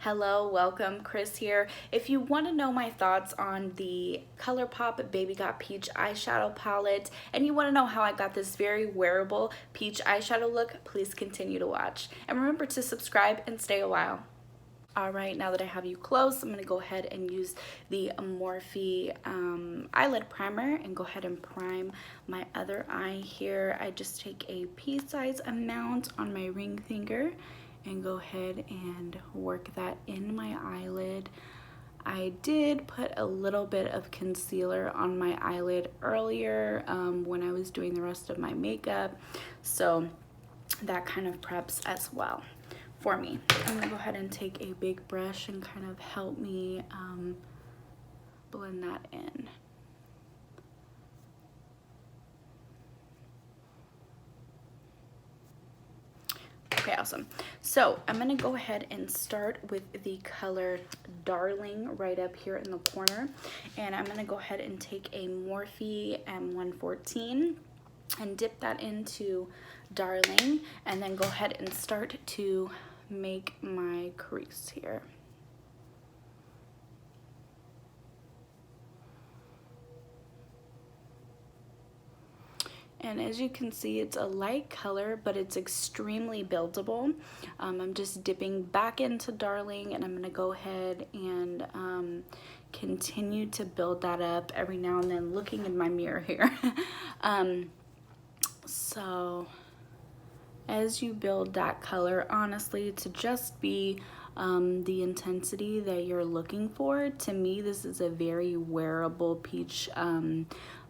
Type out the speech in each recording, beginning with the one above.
Hello, welcome, Chris here. If you want to know my thoughts on the ColourPop Baby Got Peach eyeshadow palette and you want to know how I got this very wearable peach eyeshadow look, please continue to watch. And remember to subscribe and stay a while. All right, now that I have you close, I'm going to go ahead and use the Morphe eyelid primer and go ahead and prime my other eye here. I just take a pea-size amount on my ring finger and go ahead and work that in my eyelid. I did put a little bit of concealer on my eyelid earlier when I was doing the rest of my makeup, so that kind of preps as well for me. I'm gonna go ahead and take a big brush and kind of help me blend that in. Okay, awesome. So I'm gonna go ahead and start with the color Darling right up here in the corner. And I'm gonna go ahead and take a Morphe M114 and dip that into Darling, and then go ahead and start to make my crease here. And as you can see, it's a light color, but it's extremely buildable. I'm just dipping back into Darling, and I'm gonna go ahead and continue to build that up every now and then, looking in my mirror here. So as you build that color, honestly, to just be the intensity that you're looking for, to me, this is a very wearable peach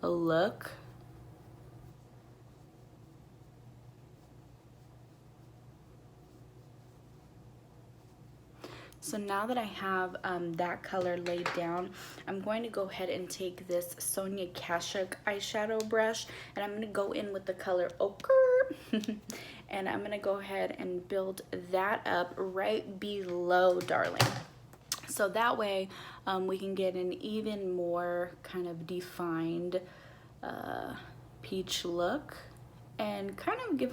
look. So now that I have that color laid down, I'm going to go ahead and take this Sonia Kashuk eyeshadow brush, and I'm going to go in with the color Ochre. And I'm going to go ahead and build that up right below Darling. So that way we can get an even more kind of defined peach look and kind of give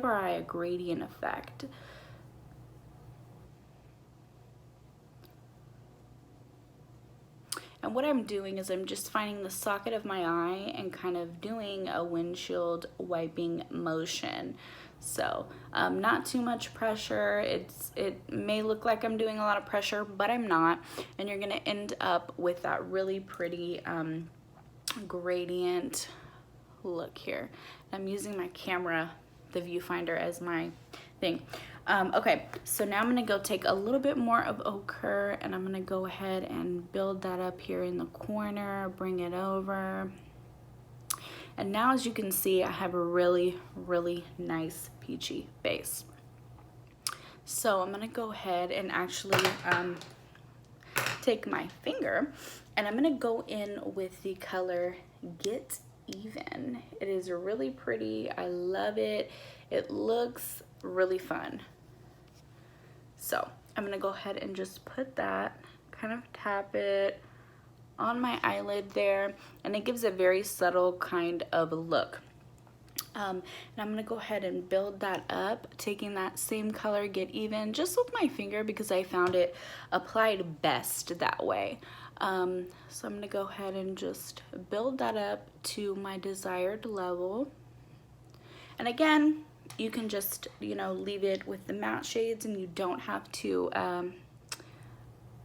our eye a gradient effect. And what I'm doing is I'm just finding the socket of my eye and kind of doing a windshield wiping motion. So not too much pressure. It may look like I'm doing a lot of pressure, but I'm not. And you're gonna end up with that really pretty gradient look here. I'm using my camera, the viewfinder, as my thing. Okay, so now I'm gonna go take a little bit more of ochre, and I'm gonna go ahead and build that up here in the corner, bring it over. And now, as you can see, I have a really, really nice peachy base. So I'm gonna go ahead and actually take my finger, and I'm gonna go in with the color Get Even. It is really pretty. I love it. It looks really fun. So I'm gonna go ahead and just put that, kind of tap it on my eyelid there, and it gives a very subtle kind of look. And I'm gonna go ahead and build that up, taking that same color Get Even, just with my finger, because I found it applied best that way. So I'm gonna go ahead and just build that up to my desired level. And again, you can just, you know, leave it with the matte shades, and you don't have to,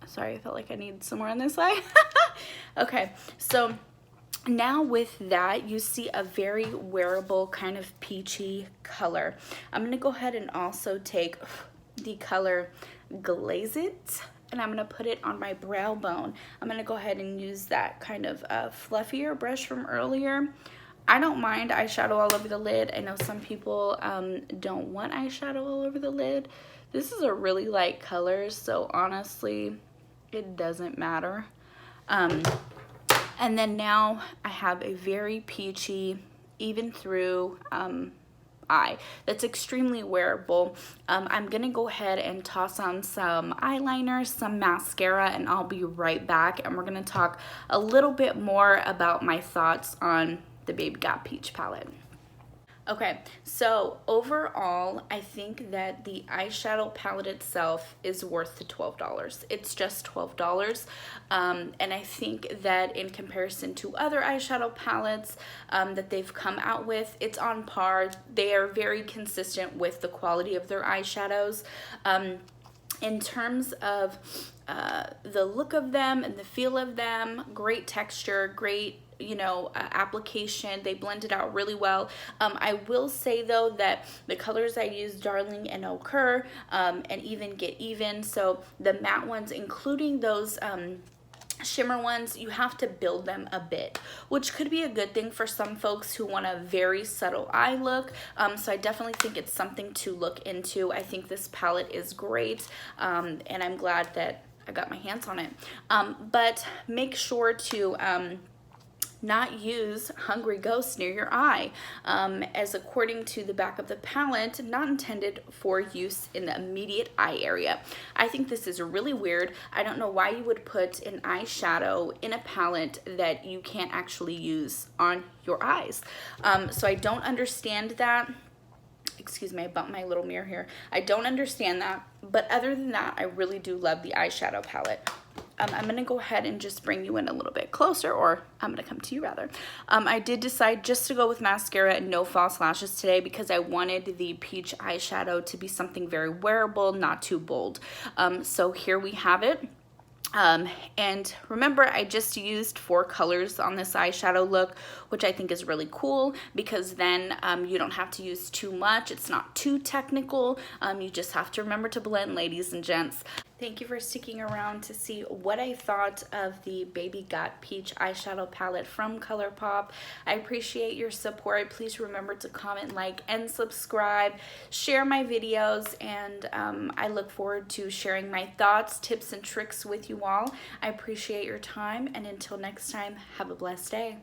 sorry, I felt like I need some more on this side. Okay, so now with that, you see a very wearable kind of peachy color. I'm gonna go ahead and also take the color Glaze It, and I'm gonna put it on my brow bone. I'm gonna go ahead and use that kind of fluffier brush from earlier. I don't mind eyeshadow all over the lid. I know some people don't want eyeshadow all over the lid. This is a really light color, so honestly, it doesn't matter. And then now I have a very peachy, even through eye that's extremely wearable. I'm gonna go ahead and toss on some eyeliner, some mascara, and I'll be right back, and we're gonna talk a little bit more about my thoughts on the Baby Got Peach palette. Okay, so overall, I think that the eyeshadow palette itself is worth the $12. It's just $12. And I think that in comparison to other eyeshadow palettes that they've come out with, it's on par. They are very consistent with the quality of their eyeshadows. In terms of the look of them and the feel of them, great texture, great application. They blend it out really well. I will say though that the colors I use, Darling and Ochre, and even Get Even, so the matte ones, including those shimmer ones, you have to build them a bit, which could be a good thing for some folks who want a very subtle eye look. So I definitely think it's something to look into. I think this palette is great, and I'm glad that I got my hands on it. But make sure to not use Hungry Ghost near your eye, as according to the back of the palette, not intended for use in the immediate eye area. I think this is really weird. I don't know why you would put an eyeshadow in a palette that you can't actually use on your eyes. So I don't understand that. Excuse me, I bumped my little mirror here. I don't understand that, but other than that, I really do love the eyeshadow palette. I'm gonna go ahead and just bring you in a little bit closer, or I'm gonna come to you rather. I did decide just to go with mascara and no false lashes today because I wanted the peach eyeshadow to be something very wearable, not too bold. So here we have it. And remember, I just used 4 colors on this eyeshadow look, which I think is really cool because then you don't have to use too much. It's not too technical. You just have to remember to blend, ladies and gents. Thank you for sticking around to see what I thought of the Baby Got Peach eyeshadow palette from ColourPop. I appreciate your support. Please remember to comment, like, and subscribe. Share my videos, and I look forward to sharing my thoughts, tips, and tricks with you all. I appreciate your time, and until next time, have a blessed day.